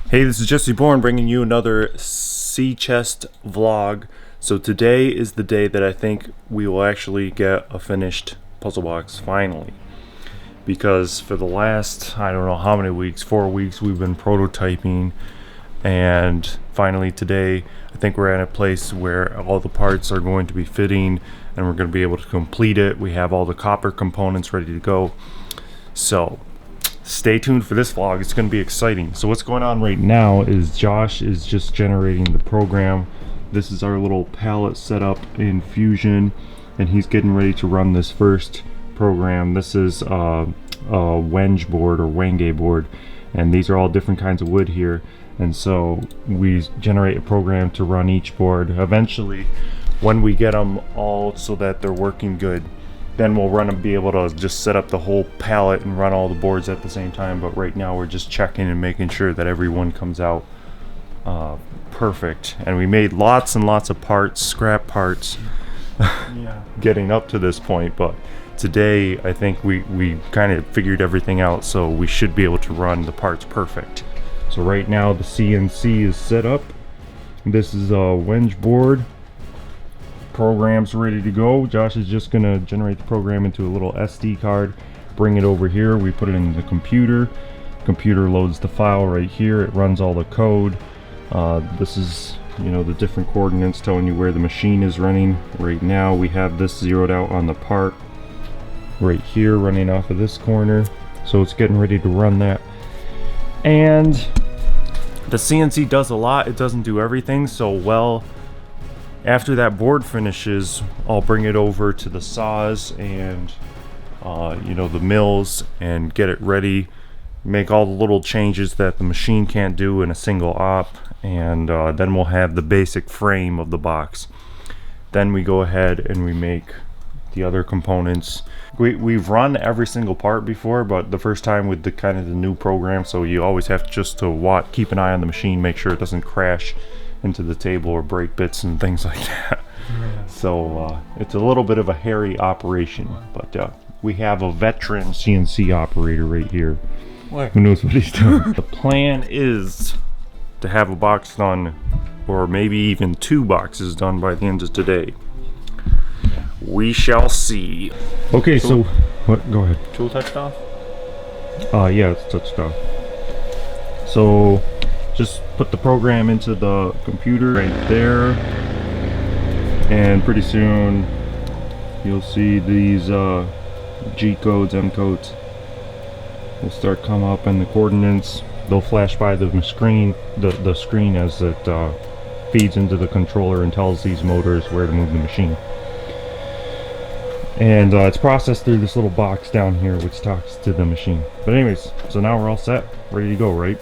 Hey, this is Jesse Bourne bringing you another Sea Chest vlog. So today is the day that I think we will actually get a finished puzzle box finally. Because for the last, I don't know how many weeks, 4 weeks, we've been prototyping. And finally today, I think we're at a place where all the parts are going to be fitting and we're going to be able to complete it. We have all the copper components ready to go. So stay tuned for this vlog. It's going to be exciting. So what's going on right now is Josh is just generating the program. This is our little palette setup in Fusion, and he's getting ready to run this first program. This is a wenge board or wenge board, and these are all different kinds of wood here. And so we generate a program to run each board. Eventually, when we get them all so that they're working good, then we'll run and be able to just set up the whole palette and run all the boards at the same time. But right now we're just checking and making sure that everyone comes out perfect. And we made lots and lots of parts, scrap parts, getting up to this point. But today I think we kind of figured everything out, so we should be able to run the parts perfect. So right now the CNC is set up. This is a wenge board. Program's ready to go. Josh is just gonna generate the program into a little SD card, bring it over here. We put it in the computer. Computer loads the file right here. It runs all the code. This is, you know, the different coordinates telling you where the machine is running. Right now we have this zeroed out on the part right here, running off of this corner. So it's getting ready to run that. And the CNC does a lot. It doesn't do everything. So after that board finishes, I'll bring it over to the saws and you know, the mills, and get it ready, make all the little changes that the machine can't do in a single op, and then we'll have the basic frame of the box. Then we go ahead and we make the other components. We've run every single part before, but the first time with the kind of the new program, so you always have to keep an eye on the machine, make sure it doesn't crash into the table or break bits and things like that. So it's a little bit of a hairy operation, but we have a veteran CNC operator right here who knows what he's doing. The plan is to have a box done, or maybe even 2 boxes done by the end of today. We shall see. Okay, so what? Go ahead. Tool touched off? Yeah, it's touched off. So just put the program into the computer right there, and pretty soon you'll see these G codes, M codes will start come up, and the coordinates, they'll flash by the screen, the screen as it feeds into the controller and tells these motors where to move the machine. And it's processed through this little box down here which talks to the machine. But anyways, so now we're all set, ready to go, right?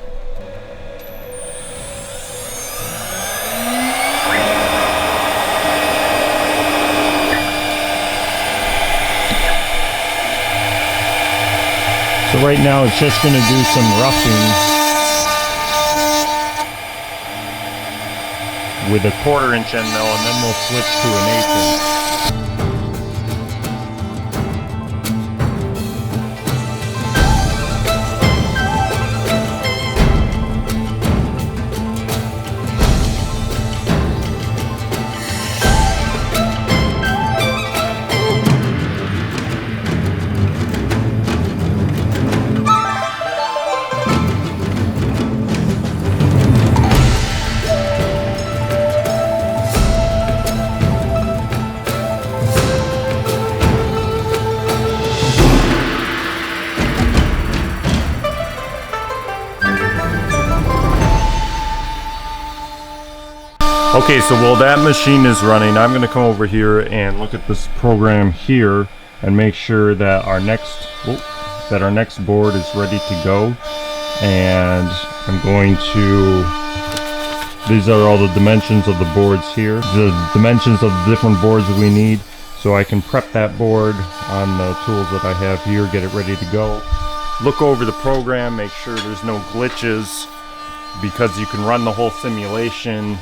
So right now it's just going to do some roughing with a 1/4" end mill, and then we'll switch to an 1/8". Okay, so while that machine is running, I'm going to come over here and look at this program here and make sure that our next board is ready to go. And I'm going to, these are all the dimensions of the boards here, the dimensions of the different boards that we need, so I can prep that board on the tools that I have here, get it ready to go. Look over the program, make sure there's no glitches, because you can run the whole simulation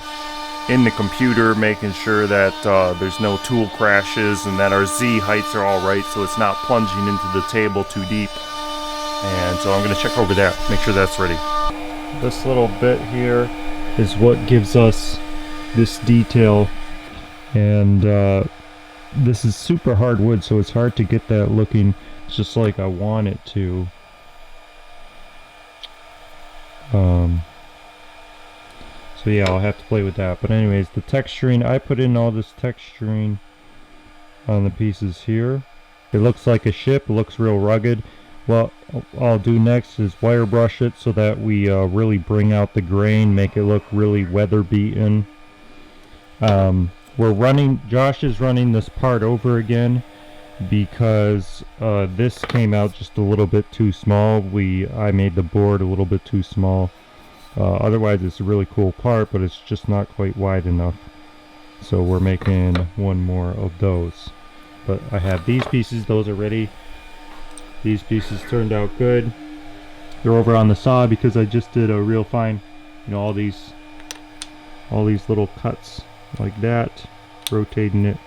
in the computer, making sure that there's no tool crashes and that our Z heights are all right, so it's not plunging into the table too deep. And so I'm going to check over that, make sure that's ready. This little bit here is what gives us this detail, and this is super hard wood, so it's hard to get that looking just like I want it to. So yeah, I'll have to play with that. But anyways, the texturing, I put in all this texturing on the pieces here. It looks like a ship, it looks real rugged. What I'll do next is wire brush it so that we really bring out the grain, make it look really weather beaten. Josh is running this part over again because this came out just a little bit too small. I made the board a little bit too small. Otherwise it's a really cool part, but it's just not quite wide enough. So we're making one more of those. But I have these pieces, those are ready. These pieces turned out good. They're over on the saw because I just did a real fine, all these little cuts like that, rotating it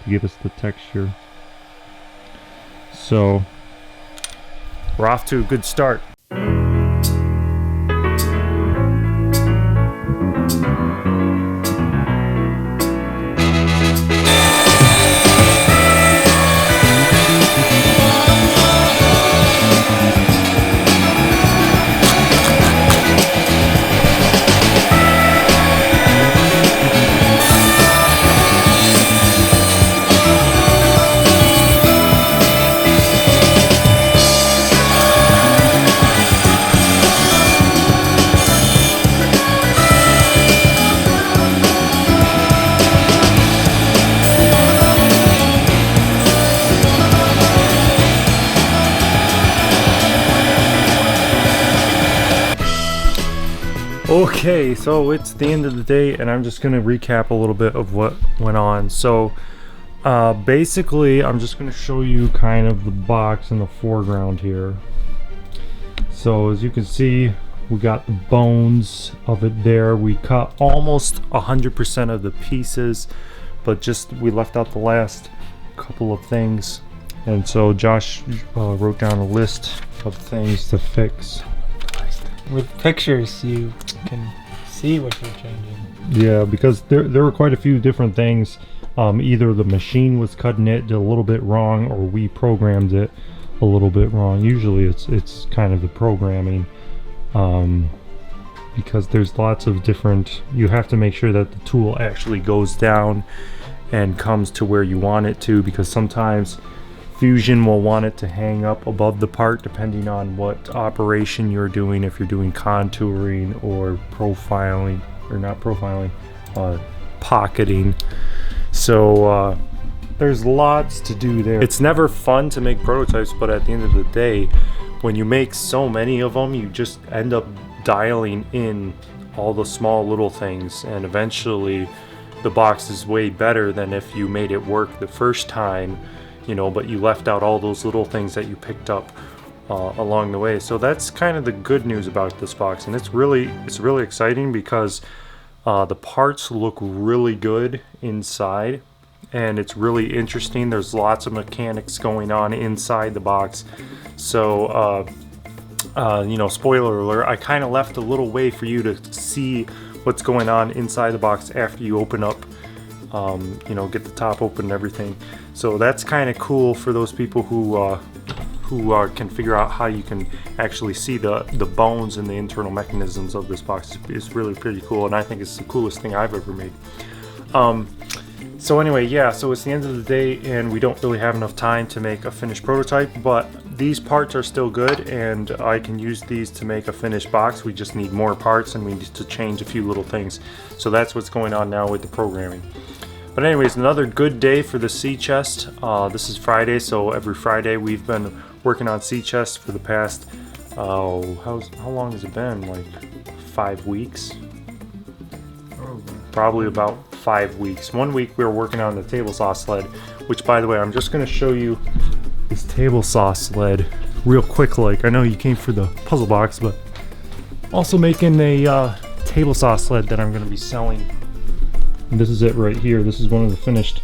to give us the texture. So we're off to a good start. Okay, so it's the end of the day, and I'm just going to recap a little bit of what went on. So basically I'm just going to show you kind of the box in the foreground here. So as you can see, we got the bones of it there. We cut almost 100% of the pieces, but just we left out the last couple of things. And so Josh wrote down a list of things to fix. With pictures, you can see what you're changing. Yeah, because there were quite a few different things. Either the machine was cutting it a little bit wrong, or we programmed it a little bit wrong. Usually it's kind of the programming, because there's lots of different, you have to make sure that the tool actually goes down and comes to where you want it to, because sometimes Fusion will want it to hang up above the part depending on what operation you're doing, if you're doing contouring or profiling, or not profiling, pocketing. So there's lots to do there. It's never fun to make prototypes, but at the end of the day, when you make so many of them, you just end up dialing in all the small little things, and eventually the box is way better than if you made it work the first time, but you left out all those little things that you picked up along the way. So that's kind of the good news about this box, and it's really exciting because the parts look really good inside, and it's really interesting. There's lots of mechanics going on inside the box. So spoiler alert, I kind of left a little way for you to see what's going on inside the box after you open up, get the top open and everything. So that's kind of cool for those people who can figure out how you can actually see the bones and the internal mechanisms of this box. It's really pretty cool, and I think it's the coolest thing I've ever made. So anyway, yeah, so it's the end of the day, and we don't really have enough time to make a finished prototype, but these parts are still good, and I can use these to make a finished box. We just need more parts, and we need to change a few little things. So that's what's going on now with the programming. But anyways, another good day for the sea chest. This is Friday, so every Friday we've been working on sea chests for the past, how long has it been? Like 5 weeks? Probably about 5 weeks. 1 week we were working on the table saw sled, which, by the way, I'm just going to show you this table saw sled real quick. Like, I know you came for the puzzle box, but also making a table saw sled that I'm going to be selling. And this is it right here. This is one of the finished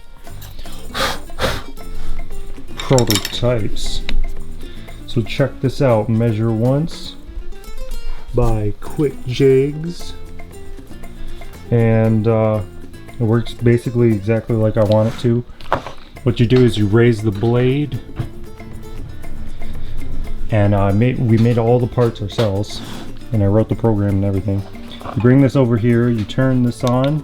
prototypes. So check this out. Measure once, by Quick Jigs, and it works basically exactly like I want it to. What you do is you raise the blade, and we made all the parts ourselves, and I wrote the program and everything. You bring this over here, you turn this on,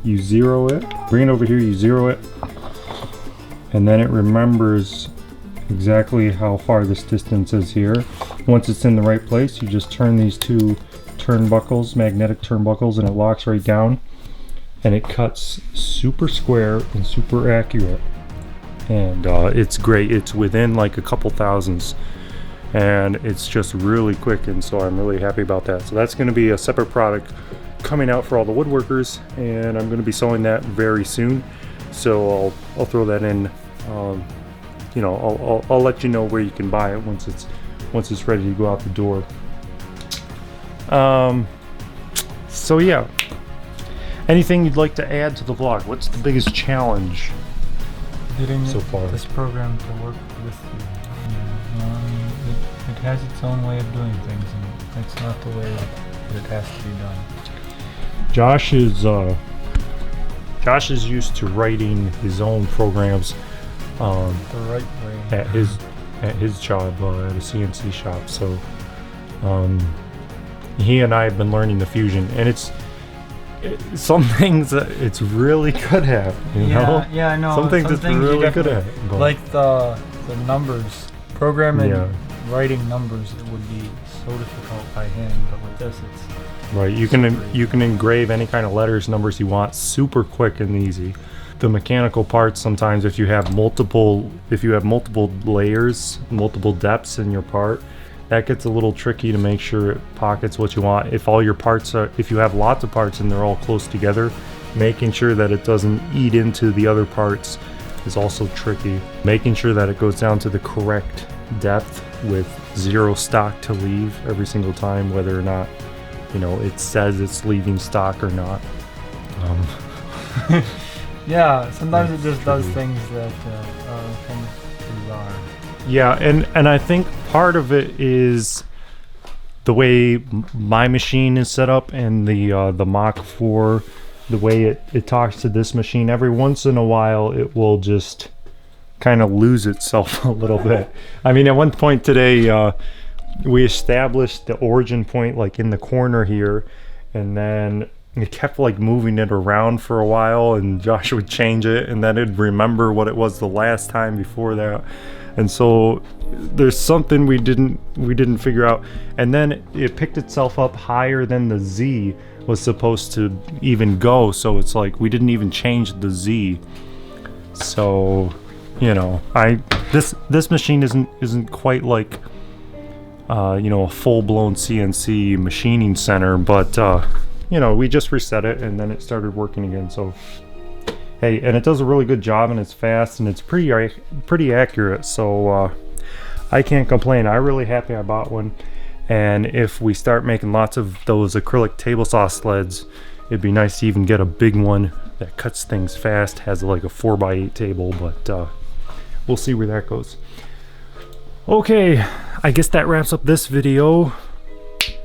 you zero it, bring it over here, you zero it, and then it remembers exactly how far this distance is here. Once it's in the right place, you just turn these two turnbuckles, magnetic turnbuckles, and it locks right down, and it cuts super square and super accurate, and it's great. It's within like a couple thousandths, and it's just really quick, and so I'm really happy about that. So that's going to be a separate product coming out for all the woodworkers, and I'm going to be selling that very soon, so I'll throw that in. You know, I'll let you know where you can buy it once it's ready to go out the door. So yeah, anything you'd like to add to the vlog? What's the biggest challenge Getting so far? this program to work with you. It has its own way of doing things, and it's not the way that it has to be done. Josh is used to writing his own programs The right way. at his job at a CNC shop. So he and I have been learning the Fusion, and it's some things that it's really good at, you know? Yeah, I know. Some things it's really good at. But Like the numbers, programming, Yeah. writing numbers, it would be so difficult by hand, but with this it's... right, you can engrave any kind of letters, numbers you want super quick and easy. The mechanical parts, sometimes if you have multiple layers, multiple depths in your part, that gets a little tricky to make sure it pockets what you want. If you have lots of parts and they're all close together, making sure that it doesn't eat into the other parts is also tricky. Making sure that it goes down to the correct depth with zero stock to leave every single time, whether or not, you know, it says it's leaving stock or not. Yeah, sometimes it just does things that are kind of bizarre. Yeah, and I think part of it is the way my machine is set up, and the Mach 4, the way it talks to this machine. Every once in a while it will just kind of lose itself a little bit. I mean, at one point today we established the origin point like in the corner here, and then it kept like moving it around for a while, and Josh would change it, and then it'd remember what it was the last time before that. And so there's something we didn't figure out, and then it picked itself up higher than the Z was supposed to even go, so it's like we didn't even change the Z. So, you know, this machine isn't quite like you know, a full-blown CNC machining center, but you know, we just reset it and then it started working again. So hey, and it does a really good job, and it's fast, and it's pretty accurate, so I can't complain. I'm really happy I bought one, and if we start making lots of those acrylic table saw sleds, it'd be nice to even get a big one that cuts things fast, has like a 4x8 table, but we'll see where that goes. Okay, I guess that wraps up this video.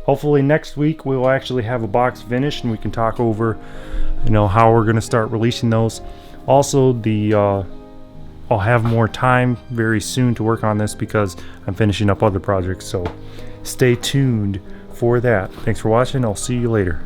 Hopefully next week we'll actually have a box finished and we can talk over, you know, how we're going to start releasing those. Also, I'll have more time very soon to work on this because I'm finishing up other projects, so stay tuned for that. Thanks for watching. I'll see you later.